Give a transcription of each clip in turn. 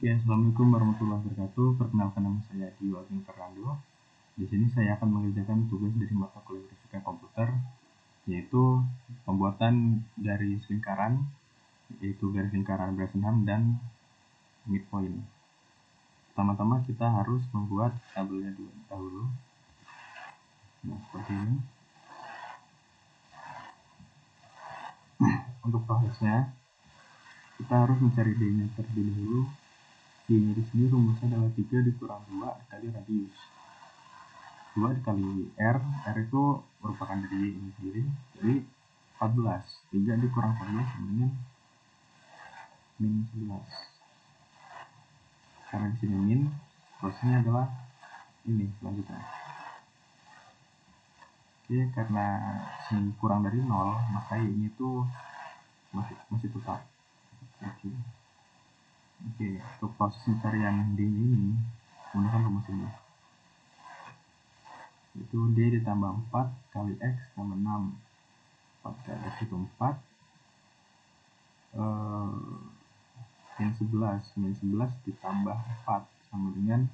Ya, Assalamualaikum warahmatullahi wabarakatuh. Perkenalkan, nama saya Dio Ageng Fernando. Di sini saya akan mengerjakan tugas dari mata kuliah Fisika Komputer, yaitu pembuatan garis lingkaran, yaitu garis lingkaran Bresenham dan midpoint. Pertama-tama kita harus membuat tabelnya dahulu. Nah, seperti ini. Untuk prosesnya, kita harus mencari D-nya terlebih dahulu. D-nya di sini rumusnya adalah 3 dikurang 2 dikali radius. 2 dikali R itu merupakan dari Y ini sendiri, jadi 14. 3 dikurang 14 sama dengan min 11. Karena di sini min, prosesnya adalah ini selanjutnya. Oke, karena sini kurang dari 0, maka Y ini itu masih tetap. Oke, untuk proses pencarian D ini menggunakan rumus ini. Itu D ditambah 4 kali X tambah 6. 4 kali X itu 4. Min 11 ditambah 4 sama dengan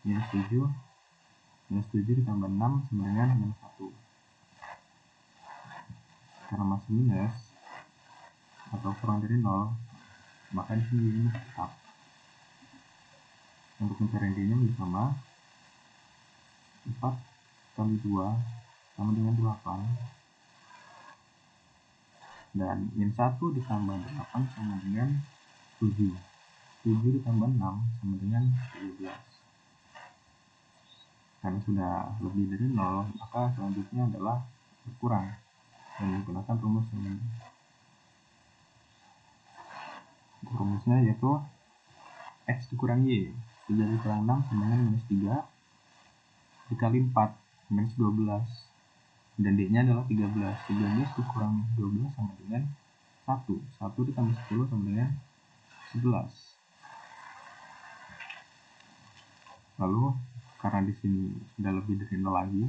minus 7. Minus 7 ditambah 6 sama dengan minus 1. Karena masih minus atau kurang dari 0, maka di sini ini tetap. Untuk pencarian D-nya sama 4 kali 2 sama dengan 8. Dan min 1 ditambah 8 sama dengan 7. 7 ditambah 6 sama dengan 17. Karena sudah lebih dari 0, maka selanjutnya adalah berkurang dan menggunakan rumus ini. Rumusnya yaitu X dikurang Y. 3 dikurang 6 sama dengan minus 3 dikali 4 minus 12. Dan D nya adalah 13. 13 dikurang 12 sama dengan 1. 1 ditambah 10 sama dengan 11. Lalu karena di sini sudah lebih dari 0 lagi,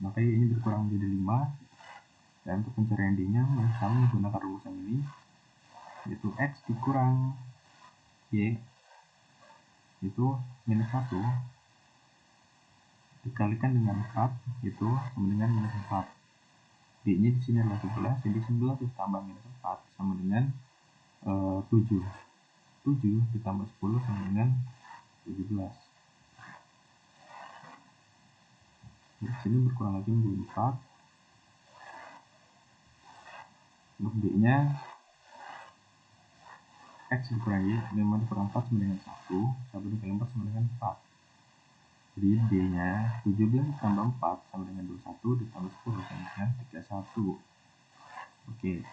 maka Y ini berkurang menjadi 5. Dan untuk pencarian D nya sama menggunakan rumusan ini, yaitu X dikurang Y itu minus 1 dikalikan dengan 4 itu sama dengan minus 4. D nya di sini adalah 11, jadi 11 ditambah minus 4 sama dengan 7. 7 ditambah 10 sama dengan 17. Di sini berkurang lagi menjadi 4. Untuk D nya X dikurang Y, 5 dikurang 4 sama dengan 1. 1 dikali 4 sama dengan 4. Jadi D nya 17 ditambah 4 sama dengan 21 ditambah 10 sama dengan 31. Oke.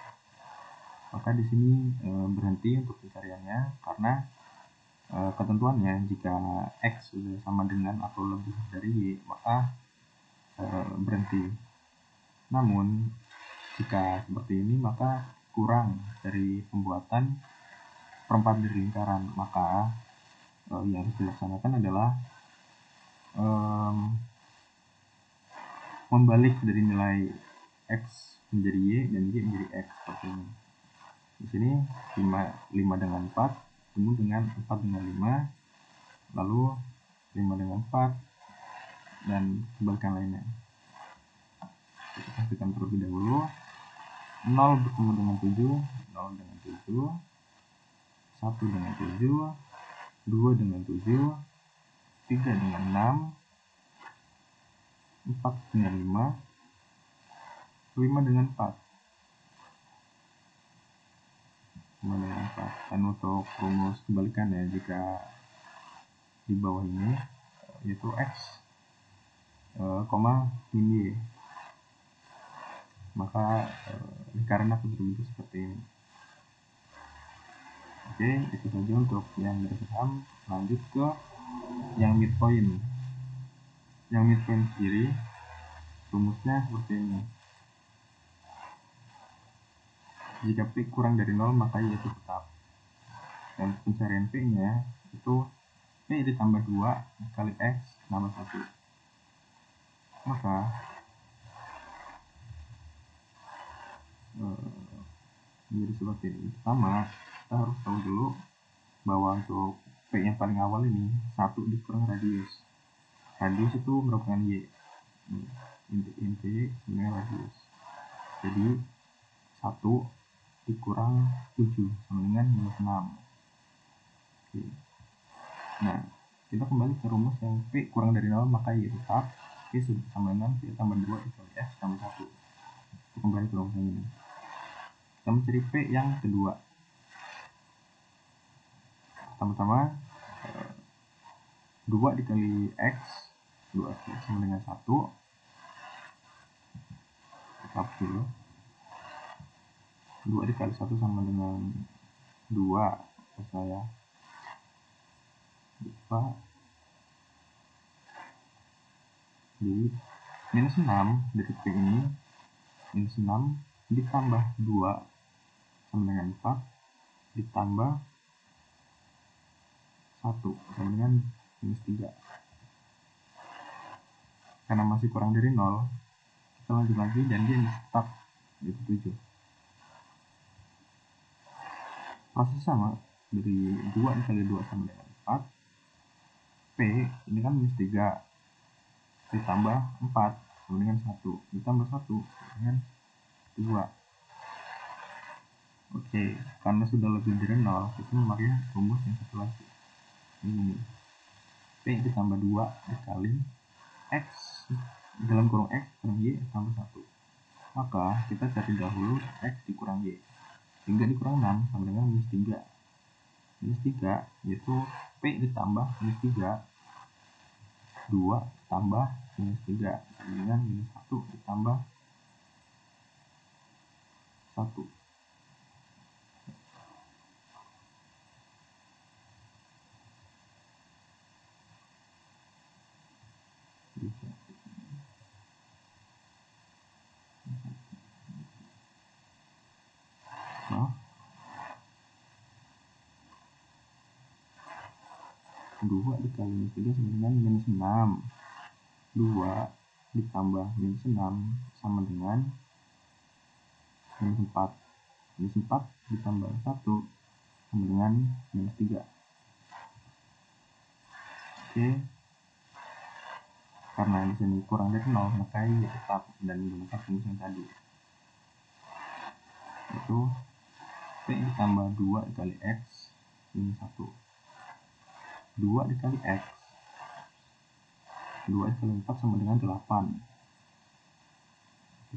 Maka di sini berhenti untuk pencariannya karena ketentuannya jika X sudah sama dengan atau lebih dari Y, maka berhenti. Namun jika seperti ini, maka kurang dari pembuatan perempat dari lingkaran, maka yang harus dilaksanakan adalah membalik dari nilai X menjadi Y dan Y menjadi X seperti ini. Di sini 5 dengan 4 ketemu dengan 4 dengan 5, lalu 5 dengan 4 dan kebalikan lainnya. Kita pastikan terlebih dahulu 0 bertemu dengan 7, 0 dengan 7, 1 dengan 7, 2 dengan 7, 3 dengan 6, 4 dengan 5, 5 dengan 4. 5 dengan 4. Dan untuk rumus kebalikannya, jika di bawah ini yaitu X, min Y, maka lingkaran akan berbentuk seperti ini. Oke, itu saja untuk yang Bresenham. Lanjut ke yang midpoint. Yang midpoint sendiri rumusnya seperti ini. Jika P kurang dari 0, maka Y itu tetap. Dan pencarian P nya itu P ditambah 2 kali X tambah 1. Maka menjadi seperti ini. Pertama, kita harus tahu dulu bahwa untuk P yang paling awal ini 1 dikurang radius. Radius itu merupakan Y. Inti dengan radius. Jadi 1 dikurang 7 sama dengan minus 6. Oke. Nah, kita kembali ke rumus yang P kurang dari 0 maka Y tetap. P sama dengan P tambah 2 dikali F tambah 1. Kita kembali ke rumus ini. Kita mencari P yang kedua. Pertama-tama 2 dikali X 2X sama dengan 1. Tetap dulu. 2 dikali 1 sama dengan 2. Saya lupa. Jadi minus 6 dari P ini, minus 6 ditambah 2 sama dengan 4 ditambah 1 sama dengan minus 3. Karena masih kurang dari 0, kita lanjut lagi dan dia tetap yaitu 7. Proses sama, dari 2 dikali 2 sama dengan 4. P ini kan minus 3 ditambah 4 sama dengan 1 ditambah 1 sama dengan 2. Oke, karena sudah lebih dari 0, kita memakai rumus yang satu lagi. Ini P ditambah 2 dikali X dalam kurung X kurang Y tambah 1. Maka kita cari dahulu X dikurang Y. 3 dikurang 6 sama dengan minus 3. Minus 3 yaitu P ditambah minus 3. 2 ditambah minus 3 sama dengan minus 1 ditambah 1. Nah, 2 dikali minus 3 sama dengan minus 6. 2 ditambah minus 6 sama dengan minus 4. Minus 4 ditambah 1 sama dengan minus 3. Oke. Karena di sini kurang dari 0, maka Y tetap dan menggunakan rumus yang tadi. Itu P ditambah 2 dikali X minus 1. 2 dikali X 2 dikali 4 sama dengan 8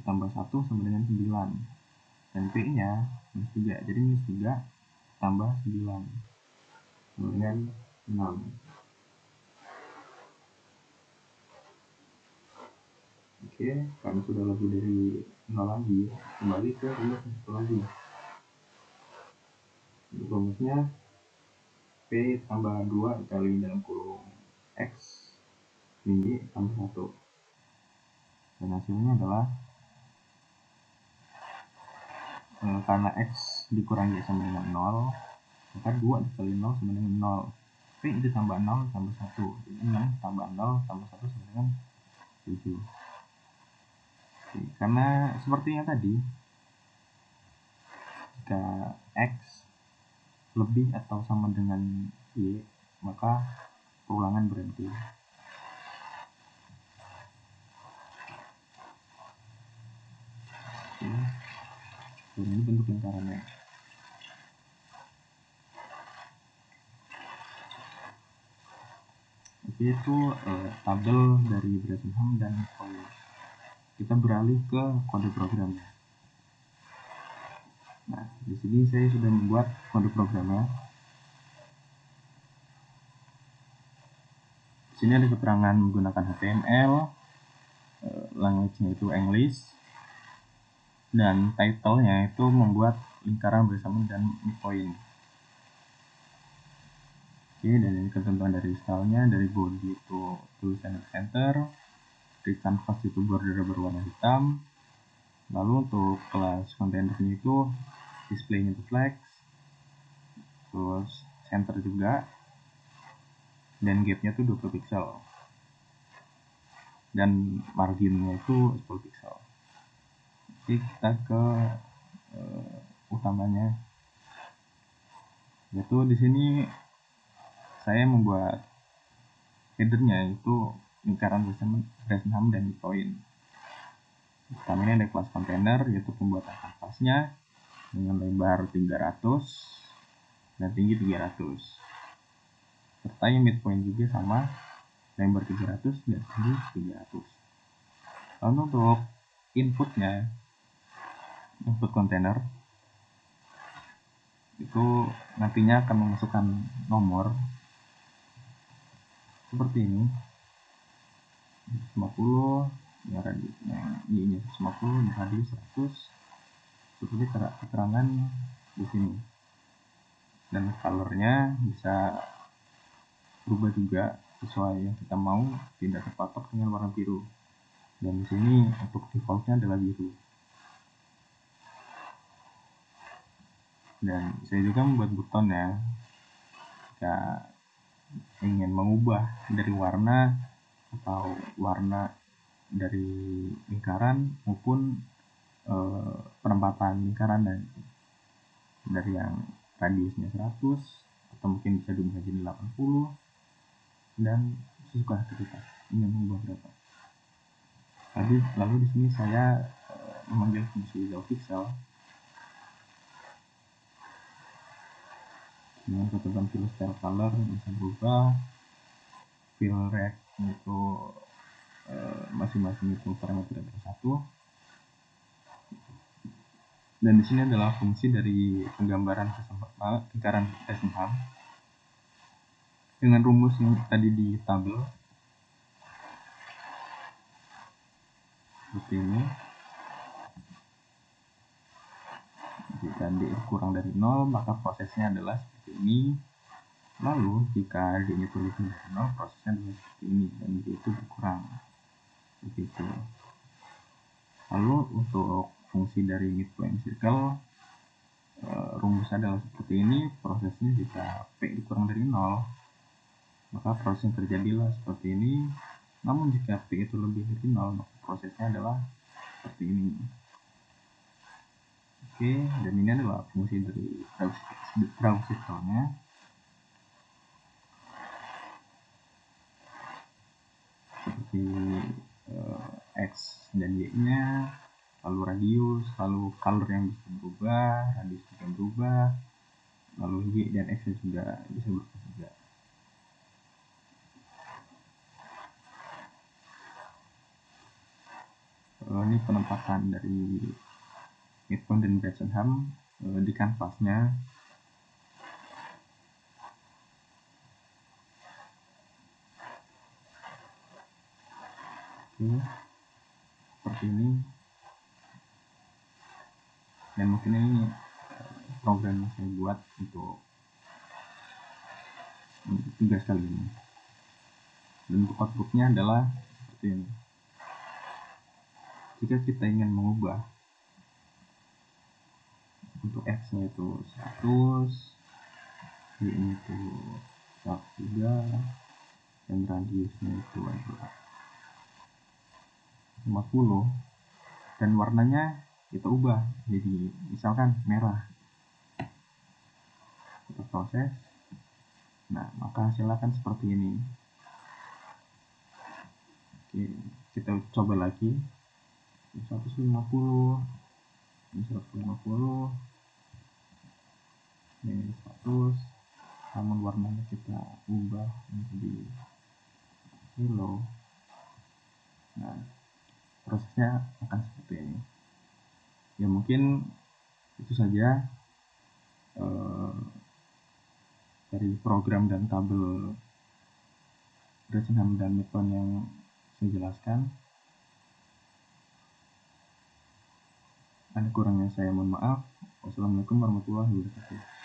ditambah 1 sama dengan 9 dan P nya minus 3, jadi minus 3 tambah 9 sama dengan 6. Oke, karena sudah lebih dari 0 lagi, kembali ke rumus yang satu lagi. Rumusnya P tambah 2 dikali dalam kurung X min Y tambah 1. Dan hasilnya adalah karena X dikurang Y sama dengan 0, maka 2 dikali 0 sama dengan 0. P ditambah 0 tambah 1. Jadi 6 tambah 0 tambah 1 sama dengan 7. Oke, karena seperti yang tadi, jika X lebih atau sama dengan Y, maka perulangan berhenti. Oke. Dan ini bentuk lingkarannya. Oke, itu tabel dari Bressenden dan Foil. Kita beralih ke kode programnya. Nah, di sini saya sudah membuat kode programnya. Di sini ada keterangan menggunakan HTML, language-nya itu English, dan title-nya itu membuat lingkaran Bressenden dan midpoint. Oke, dan ini ketentuan dari stylenya, dari body itu tulisan center, dari canvas itu border berwarna hitam, lalu untuk kelas kontainernya itu displaynya itu flex, terus center juga, dan gapnya itu 20 pixel, dan marginnya itu 10 pixel. Oke, kita ke utamanya. Yaitu di sini saya membuat headernya itu lingkaran Bresenham dan midpoint. Pertama ini ada kelas kontainer, yaitu pembuatan kanvasnya dengan lebar 300 dan tinggi 300. Serta yang midpoint juga sama, lebar 300 dan tinggi 300. Lalu untuk inputnya, input kontainer itu nantinya akan memasukkan nomor seperti ini, 150, ya radiusnya Y-nya 150, radius 100, seperti keterangan di sini. Dan colornya bisa berubah juga sesuai yang kita mau, tidak terpatok dengan warna biru. Dan di sini untuk defaultnya adalah biru. Dan saya juga membuat button ya, jika ingin mengubah dari warna atau warna dari lingkaran maupun penempatan lingkaran dan dari yang radiusnya 100 atau mungkin bisa diubah jadi 80 dan sesuka kita ingin mengubah berapa. Lalu di sini saya memanggil fungsi pixel dengan ketentuan fill style color bisa berubah, fill rect itu masing-masing itu parameter satu. Dan di sini adalah fungsi dari penggambaran lingkaran Bresenham dengan rumus yang tadi di tabel seperti ini. Jika D kurang dari 0, maka prosesnya adalah seperti ini. Lalu jika D itu lebih dari 0, prosesnya adalah seperti ini, dan D itu berkurang. Begitu. Lalu untuk fungsi dari midpoint circle, rumusnya adalah seperti ini. Prosesnya jika P kurang dari 0, maka proses yang terjadilah seperti ini. Namun jika P itu lebih dari 0, maka prosesnya adalah seperti ini. Oke, dan ini adalah fungsi dari draw circle-nya. Seperti X dan Y-nya, lalu radius, lalu color yang bisa berubah, radius juga berubah, lalu Y dan X juga bisa berubah juga. Ini penempatan dari midpoint dan Bresenham di kanvasnya. Oke, seperti ini. Dan mungkin ini program yang saya buat untuk tugas kali ini. Dan untuk outputnya adalah seperti ini. Jika kita ingin mengubah untuk X-nya itu 100, Y-nya itu 103, dan radiusnya itu adalah 50, dan warnanya kita ubah jadi misalkan merah. Kita proses. Nah, maka hasilnya akan seperti ini. Oke, kita coba lagi. 150, ini 150, ini 100, namun warnanya kita ubah menjadi yellow. Nah, prosesnya akan seperti ini. Ya mungkin itu saja dari program dan tabel Bresenham dan midpoint yang saya jelaskan. Ada kurangnya saya mohon maaf. Wassalamualaikum warahmatullahi wabarakatuh.